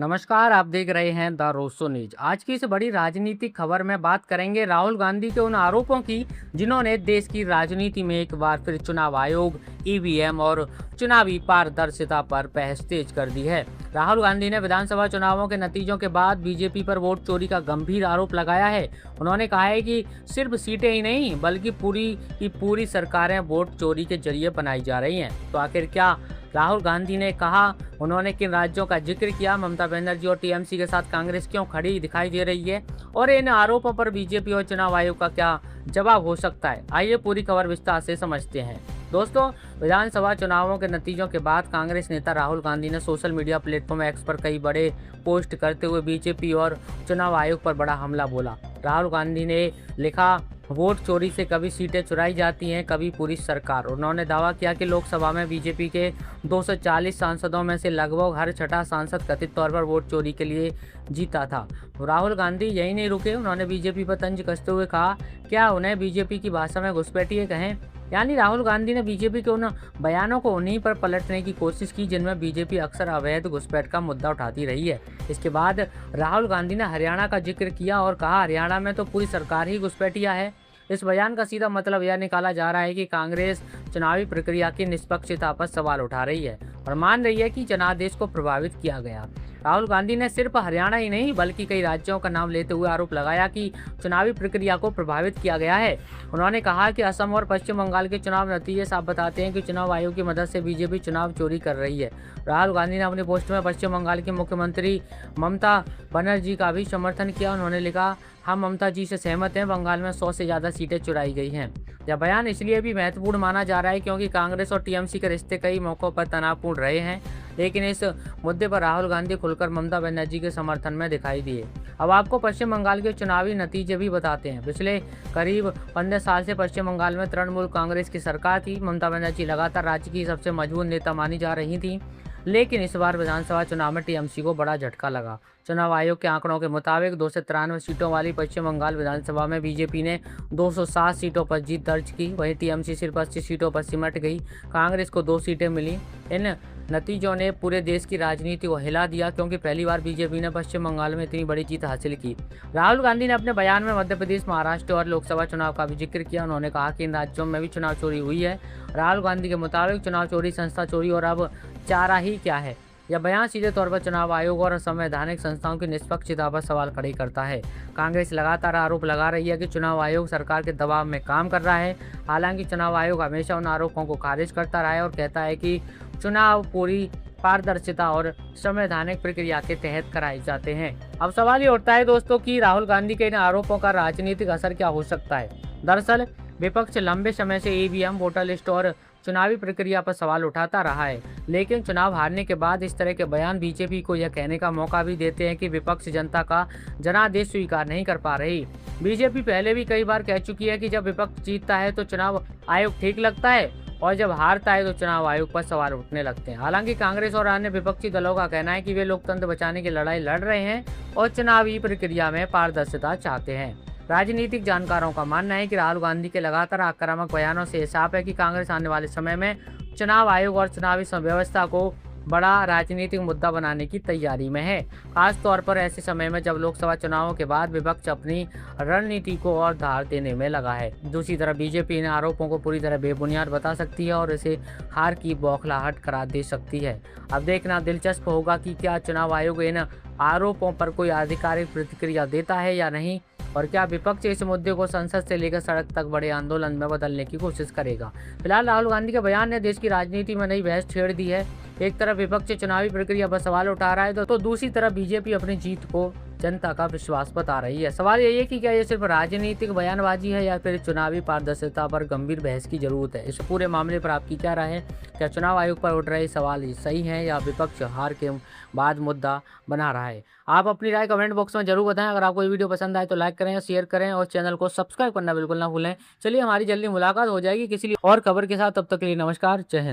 नमस्कार, आप देख रहे हैं द रोसो न्यूज। आज की इस बड़ी राजनीतिक खबर में बात करेंगे राहुल गांधी के उन आरोपों की जिन्होंने देश की राजनीति में एक बार फिर चुनाव आयोग, ईवीएम और चुनावी पारदर्शिता पर बहस तेज कर दी है। राहुल गांधी ने विधानसभा चुनावों के नतीजों के बाद बीजेपी पर वोट चोरी का गंभीर आरोप लगाया है। उन्होंने कहा है कि सिर्फ सीटें ही नहीं बल्कि पूरी की पूरी सरकारें वोट चोरी के जरिए बनाई जा रही हैं। तो आखिर क्या राहुल गांधी ने कहा, उन्होंने किन राज्यों का जिक्र किया, ममता बनर्जी और टीएमसी के साथ कांग्रेस क्यों खड़ी दिखाई दे रही है और इन आरोपों पर बीजेपी और चुनाव आयोग का क्या जवाब हो सकता है। आइए पूरी खबर विस्तार से समझते हैं। दोस्तों, विधानसभा चुनावों के नतीजों के बाद कांग्रेस नेता राहुल गांधी ने सोशल मीडिया प्लेटफॉर्म एक्स पर कई बड़े पोस्ट करते हुए बीजेपी और चुनाव आयोग पर बड़ा हमला बोला। राहुल गांधी ने लिखा, वोट चोरी से कभी सीटें चुराई जाती हैं, कभी पूरी सरकार। उन्होंने दावा किया कि लोकसभा में बीजेपी के 240 सांसदों में से लगभग हर छठा सांसद कथित तौर पर वोट चोरी के लिए जीता था। राहुल गांधी यही नहीं रुके, उन्होंने बीजेपी पर तंज कसते हुए कहा, क्या उन्हें बीजेपी की भाषा में घुसपैठिए कहें। यानी राहुल गांधी ने बीजेपी के उन बयानों को उन्हीं पर पलटने की कोशिश की जिनमें बीजेपी अक्सर अवैध घुसपैठ का मुद्दा उठाती रही है। इसके बाद राहुल गांधी ने हरियाणा का जिक्र किया और कहा, हरियाणा में तो पूरी सरकार ही घुसपैठिया है। इस बयान का सीधा मतलब यह निकाला जा रहा है कि कांग्रेस चुनावी प्रक्रिया की निष्पक्षता पर सवाल उठा रही है और मान रही है कि जनादेश को प्रभावित किया गया। राहुल गांधी ने सिर्फ हरियाणा ही नहीं बल्कि कई राज्यों का नाम लेते हुए आरोप लगाया कि चुनावी प्रक्रिया को प्रभावित किया गया है। उन्होंने कहा कि असम और पश्चिम बंगाल के चुनाव नतीजे साफ बताते हैं कि चुनाव आयोग की मदद से बीजेपी चुनाव चोरी कर रही है। राहुल गांधी ने अपनी पोस्ट में पश्चिम बंगाल की मुख्यमंत्री ममता बनर्जी का भी समर्थन किया। उन्होंने लिखा, हम ममता जी से सहमत हैं, बंगाल में 100 से ज़्यादा सीटें चुराई गई हैं। यह बयान इसलिए भी महत्वपूर्ण माना जा रहा है क्योंकि कांग्रेस और टीएमसी के रिश्ते कई मौक़ों पर तनावपूर्ण रहे हैं, लेकिन इस मुद्दे पर राहुल गांधी खुलकर ममता बनर्जी के समर्थन में दिखाई दिए। अब आपको पश्चिम बंगाल के चुनावी नतीजे भी बताते हैं। पिछले करीब 15 साल से पश्चिम बंगाल में तृणमूल कांग्रेस की सरकार थी। ममता बनर्जी लगातार राज्य की सबसे मजबूत नेता मानी जा रही थी, लेकिन इस बार विधानसभा चुनाव में टीएमसी को बड़ा झटका लगा। चुनाव आयोग के आंकड़ों के मुताबिक 293 सीटों वाली पश्चिम बंगाल विधानसभा में बीजेपी ने 207 सीटों पर जीत दर्ज की, वहीं टीएमसी सिर्फ 80 सीटों पर सिमट गई। कांग्रेस को 2 सीटें मिली। इन नतीजों ने पूरे देश की राजनीति को हिला दिया क्योंकि पहली बार बीजेपी ने पश्चिम बंगाल में इतनी बड़ी जीत हासिल की। राहुल गांधी ने अपने बयान में मध्य प्रदेश, महाराष्ट्र और लोकसभा चुनाव का भी जिक्र किया। उन्होंने कहा कि इन राज्यों में भी चुनाव चोरी हुई है। राहुल गांधी के मुताबिक चुनाव चोरी, संस्था चोरी और अब चारा ही क्या है। यह बयान सीधे तौर पर चुनाव आयोग और संवैधानिक संस्थाओं की निष्पक्षता पर सवाल खड़े करता है। कांग्रेस लगातार आरोप लगा रही है कि चुनाव आयोग सरकार के दबाव में काम कर रहा है। हालांकि चुनाव आयोग हमेशा उन आरोपों को खारिज करता रहा है और कहता है कि चुनाव पूरी पारदर्शिता और संवैधानिक प्रक्रिया के तहत कराए जाते हैं। अब सवाल ये उठता है दोस्तों कि राहुल गांधी के इन आरोपों का राजनीतिक असर क्या हो सकता है। दरअसल विपक्ष लंबे समय से ईवीएम, वोटर लिस्ट और चुनावी प्रक्रिया पर सवाल उठाता रहा है, लेकिन चुनाव हारने के बाद इस तरह के बयान बीजेपी को यह कहने का मौका भी देते हैं कि विपक्ष जनता का जनादेश स्वीकार नहीं कर पा रही। बीजेपी पहले भी कई बार कह चुकी है कि जब विपक्ष जीतता है तो चुनाव आयोग ठीक लगता है और जब हारता है तो चुनाव आयोग पर सवाल उठने लगते हैं। हालांकि कांग्रेस और अन्य विपक्षी दलों का कहना है कि वे लोकतंत्र बचाने की लड़ाई लड़ रहे हैं और चुनावी प्रक्रिया में पारदर्शिता चाहते हैं। राजनीतिक जानकारों का मानना है कि राहुल गांधी के लगातार आक्रामक बयानों से साफ है कि कांग्रेस आने वाले समय में चुनाव आयोग और चुनावी व्यवस्था को बड़ा राजनीतिक मुद्दा बनाने की तैयारी में है, खास तौर पर ऐसे समय में जब लोकसभा चुनावों के बाद विपक्ष अपनी रणनीति को और धार देने में लगा है। दूसरी तरफ बीजेपी इन आरोपों को पूरी तरह बेबुनियाद बता सकती है और इसे हार की बौखलाहट करार दे सकती है। अब देखना दिलचस्प होगा कि क्या चुनाव आयोग इन आरोपों पर कोई आधिकारिक प्रतिक्रिया देता है या नहीं, और क्या विपक्ष इस मुद्दे को संसद से लेकर सड़क तक बड़े आंदोलन में बदलने की कोशिश करेगा। फिलहाल राहुल गांधी के बयान ने देश की राजनीति में नई बहस छेड़ दी है। एक तरफ विपक्ष चुनावी प्रक्रिया पर सवाल उठा रहा है तो दूसरी तरफ बीजेपी अपनी जीत को जनता का विश्वास बता रही है। सवाल यही है कि क्या ये सिर्फ राजनीतिक बयानबाजी है या फिर चुनावी पारदर्शिता पर गंभीर बहस की जरूरत है। इस पूरे मामले पर आपकी क्या राय है? क्या चुनाव आयोग पर उठ रहे सवाल सही है या विपक्ष हार के बाद मुद्दा बना रहा है? आप अपनी राय कमेंट बॉक्स में जरूर बताएं। अगर आपको ये वीडियो पसंद आए तो लाइक करें, शेयर करें और चैनल को सब्सक्राइब करना बिल्कुल ना भूलें। चलिए, हमारी जल्दी मुलाकात हो जाएगी किसी और खबर के साथ। तब तक के लिए नमस्कार, जय हिंद।